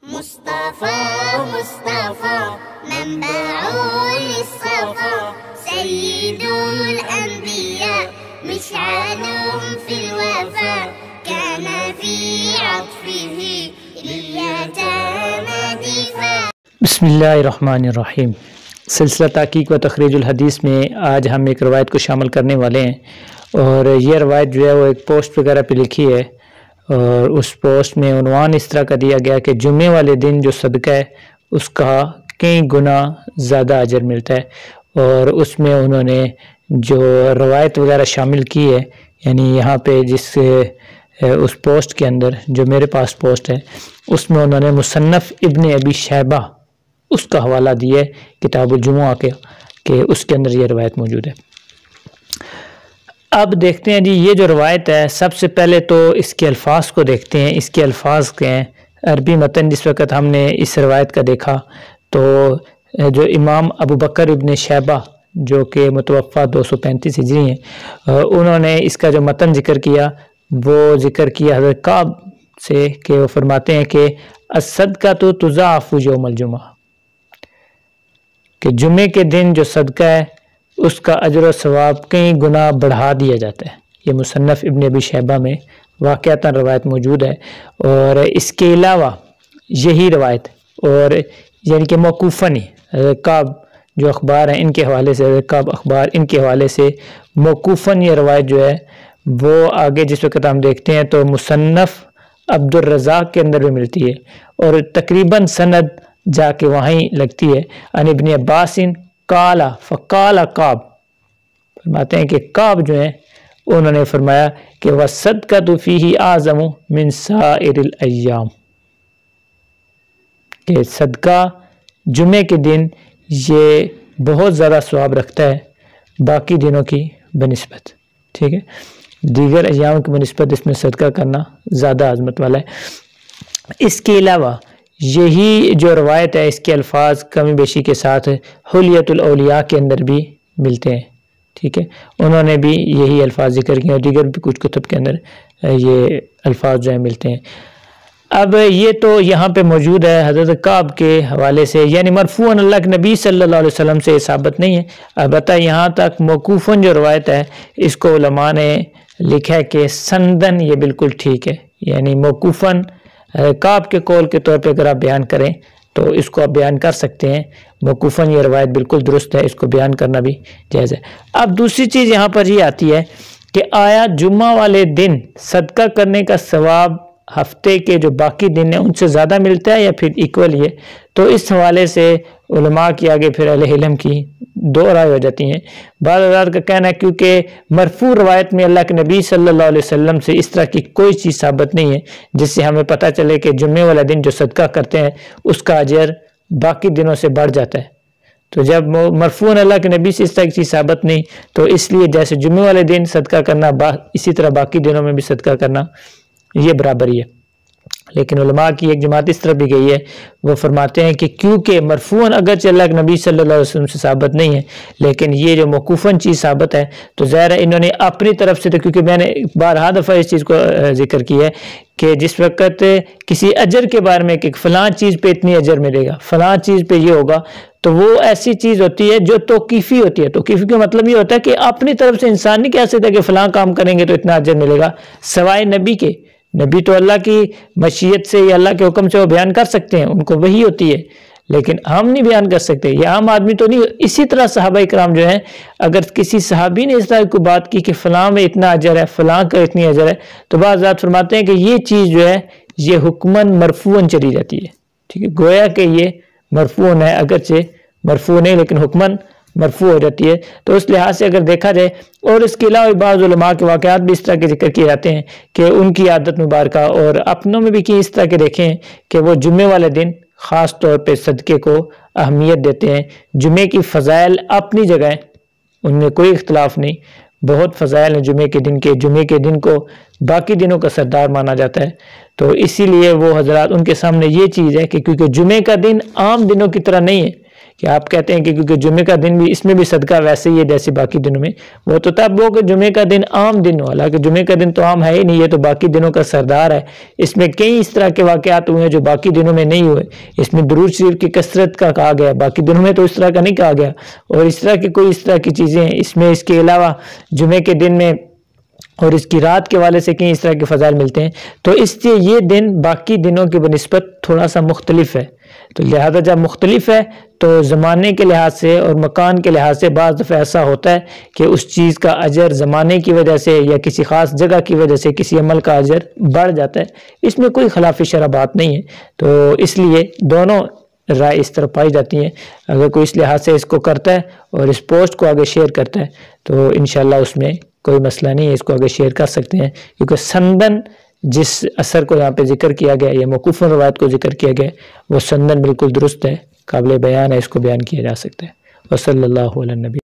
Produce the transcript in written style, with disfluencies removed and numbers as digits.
مصطفى مصطفى منبع للصفا سيد الأنبياء مشعل في الوفا كان في عطفه لليتامى دفاع. بسم اللہ الرحمن الرحیم. سلسلہ تحقیق و تخریج الحدیث میں آج ہم ایک روایت کو شامل کرنے والے ہیں، اور یہ روایت جو ہے وہ ایک پوسٹ وغیرہ پہ لکھی ہے، اور اس پوسٹ میں عنوان اس طرح کا دیا گیا کہ جمعے والے دن جو صدقہ ہے اس کا کئی گنا زیادہ اجر ملتا ہے. اور اس میں انہوں نے جو روایت وغیرہ شامل کی ہے، یعنی یہاں پہ اس پوسٹ کے اندر جو میرے پاس پوسٹ ہے اس میں انہوں نے مصنف ابن ابی شیبہ اس کا حوالہ دیا ہے کتاب الجمعہ کے، کہ اس کے اندر یہ روایت موجود ہے. اب دیکھتے ہیں جی یہ جو روایت ہے، سب سے پہلے تو اس کے الفاظ کو دیکھتے ہیں. اس کے الفاظ کے ہیں عربی متن. جس وقت ہم نے اس روایت کا دیکھا تو جو امام ابو بکر ابن شیبہ جو کہ متوفہ 235 ہجری ہیں، انہوں نے اس کا جو متن ذکر کیا وہ ذکر کیا حضرت کعب سے، کہ وہ فرماتے ہیں کہ الصدقۃ تضاعف یوم الجمعہ، کہ جمعے کے دن جو صدقہ ہے اس کا اجر و ثواب کئی گنا بڑھا دیا جاتا ہے. یہ مصنف ابن ابی شیبہ میں واقعتاً روایت موجود ہے. اور اس کے علاوہ یہی روایت، اور یعنی کہ موقوفاً حضرت کعب جو اخبار ہیں ان کے حوالے سے، حضرت کعب اخبار ان کے حوالے سے موقوفاً یہ روایت جو ہے وہ آگے جس وقت ہم دیکھتے ہیں تو مصنف عبد الرزاق کے اندر بھی ملتی ہے، اور تقریباً سند جا کے وہیں لگتی ہے. ان ابن عباس قال فقال کعب، فرماتے ہیں کہ کعب جو ہیں انہوں نے فرمایا کہ وَالصَّدْقَةُ فِيهِ أَعْظَمُ مِنْ سَائِرِ الْأَيَّامِ، کہ صدقہ جمعے کے دن یہ بہت زیادہ ثواب رکھتا ہے باقی دنوں کی بنسبت. ٹھیک ہے، دیگر ایام کی بنسبت اس میں صدقہ کرنا زیادہ عظمت والا ہے. اس کے علاوہ یہی جو روایت ہے اس کے الفاظ کمی بیشی کے ساتھ حلیۃ الاولیاء کے اندر بھی ملتے ہیں. ٹھیک ہے، انہوں نے بھی یہی الفاظ ذکر کیے، اور دیگر بھی کچھ کتب کے اندر یہ الفاظ جو ہیں ملتے ہیں. اب یہ تو یہاں پہ موجود ہے حضرت کعب کے حوالے سے، یعنی مرفوعاً اللہ کے نبی صلی اللہ علیہ وسلم سے ثابت نہیں ہے. البتہ یہاں تک موقوفاً جو روایت ہے اس کو علماء نے لکھا ہے کہ سندن یہ بالکل ٹھیک ہے. یعنی موقوفاً کعب کے قول کے طور پہ اگر آپ بیان کریں تو اس کو آپ بیان کر سکتے ہیں. موقوفاً یہ روایت بالکل درست ہے، اس کو بیان کرنا بھی جائز ہے. اب دوسری چیز یہاں پر یہ آتی ہے کہ آیا جمعہ والے دن صدقہ کرنے کا ثواب ہفتے کے جو باقی دن ہیں ان سے زیادہ ملتا ہے یا پھر ایکول ہے؟ تو اس حوالے سے علماء کی آگے پھر اہل علم کی دو رائے ہو جاتی ہیں. بعض حضرات کا کہنا ہے کیونکہ مرفوع روایت میں اللہ کے نبی صلی اللہ علیہ وسلم سے اس طرح کی کوئی چیز ثابت نہیں ہے جس سے ہمیں پتہ چلے کہ جمعے والا دن جو صدقہ کرتے ہیں اس کا اجر باقی دنوں سے بڑھ جاتا ہے. تو جب مرفوعاً اللہ کے نبی سے اس طرح کی چیز ثابت نہیں، تو اس لیے جیسے جمعے والے دن صدقہ کرنا اسی طرح باقی دنوں میں بھی صدقہ کرنا یہ برابر ہی ہے. لیکن علماء کی ایک جماعت اس طرح بھی گئی ہے، وہ فرماتے ہیں کہ کیونکہ مرفوعاً اگرچہ اللہ کے نبی صلی اللہ علیہ وسلم سے ثابت نہیں ہے لیکن یہ جو موقوفاً چیز ثابت ہے تو ظاہر ہے انہوں نے اپنی طرف سے، تو کیونکہ میں نے بارہا دفعہ اس چیز کو ذکر کیا ہے کہ جس وقت کسی اجر کے بارے میں کہ فلاں چیز پہ اتنی اجر ملے گا، فلاں چیز پہ یہ ہوگا، تو وہ ایسی چیز ہوتی ہے جو توقیفی ہوتی ہے. توقیفی کا مطلب یہ ہوتا ہے کہ اپنی طرف سے انسان نہیں کہہ سکتا کہ فلاں کام کریں گے تو اتنا اجر ملے گا، سوائے نبی کے. نبی تو اللہ کی مشیت سے یا اللہ کے حکم سے وہ بیان کر سکتے ہیں، ان کو وحی ہوتی ہے، لیکن ہم نہیں بیان کر سکتے، یہ عام آدمی تو نہیں. اسی طرح صحابہ کرام جو ہیں، اگر کسی صحابی نے اس طرح کی بات کی کہ فلاں میں اتنا اجر ہے، فلاں کا اتنی اجر ہے، تو بعض ذات فرماتے ہیں کہ یہ چیز جو ہے یہ حکماً مرفوعاً چلی جاتی ہے. ٹھیک ہے، گویا کہ یہ مرفوعاً ہے، اگرچہ مرفوع نہیں لیکن حکماً مرفوع ہو جاتی ہے. تو اس لحاظ سے اگر دیکھا جائے، اور اس کے علاوہ بعض علماء کے واقعات بھی اس طرح کے ذکر کیے جاتے ہیں کہ ان کی عادت مبارکہ اور اپنوں میں بھی کی اس طرح کے دیکھیں کہ وہ جمعے والے دن خاص طور پہ صدقے کو اہمیت دیتے ہیں. جمعے کی فضائل اپنی جگہ ہیں، ان میں کوئی اختلاف نہیں، بہت فضائل ہیں جمعے کے دن کے. جمعے کے دن کو باقی دنوں کا سردار مانا جاتا ہے، تو اسی لیے وہ حضرات ان کے سامنے یہ چیز ہے کہ کیونکہ جمعے کا دن عام دنوں کی طرح نہیں ہے کہ آپ کہتے ہیں کہ کیونکہ جمعے کا دن بھی اس میں بھی صدقہ ویسے ہی ہے جیسے باقی دنوں میں، وہ تو تب وہ کہ جمعے کا دن عام دن ہو، حالانکہ جمعے کا دن تو عام ہے ہی نہیں، یہ تو باقی دنوں کا سردار ہے۔ اس میں کئی اس طرح کے واقعات ہوئے ہیں جو باقی دنوں میں نہیں ہوئے۔ اس میں درود شریف کی کثرت کا کہا گیا، باقی دنوں میں تو اس طرح کا نہیں کہا گیا، اور اس طرح کی کوئی اس طرح کی چیزیں ہیں اس میں۔ اس کے علاوہ جمعے کے دن میں اور اس کی رات کے والے سے کہیں اس طرح کے فضائل ملتے ہیں، تو اس لیے یہ دن باقی دنوں کی بنسبت تھوڑا سا مختلف ہے۔ تو لہذا جب مختلف ہے تو زمانے کے لحاظ سے اور مکان کے لحاظ سے بعض دفعہ ایسا ہوتا ہے کہ اس چیز کا اجر زمانے کی وجہ سے یا کسی خاص جگہ کی وجہ سے کسی عمل کا اجر بڑھ جاتا ہے، اس میں کوئی خلاف شرع بات نہیں ہے۔ تو اس لیے دونوں رائے اس طرح پائی جاتی ہیں۔ اگر کوئی اس لحاظ سے اس کو کرتا ہے اور اس پوسٹ کو آگے شیئر کرتا ہے تو انشاءاللہ اس میں کوئی مسئلہ نہیں ہے، اس کو آگے شیئر کر سکتے ہیں، کیونکہ سندن جس اثر کو یہاں پہ ذکر کیا گیا یا موقوف روایت کو ذکر کیا گیا وہ سندن بالکل درست ہے، قابل بیان ہے، اس کو بیان کیا جا سکتا ہے۔ وصلی اللہ علی النبی۔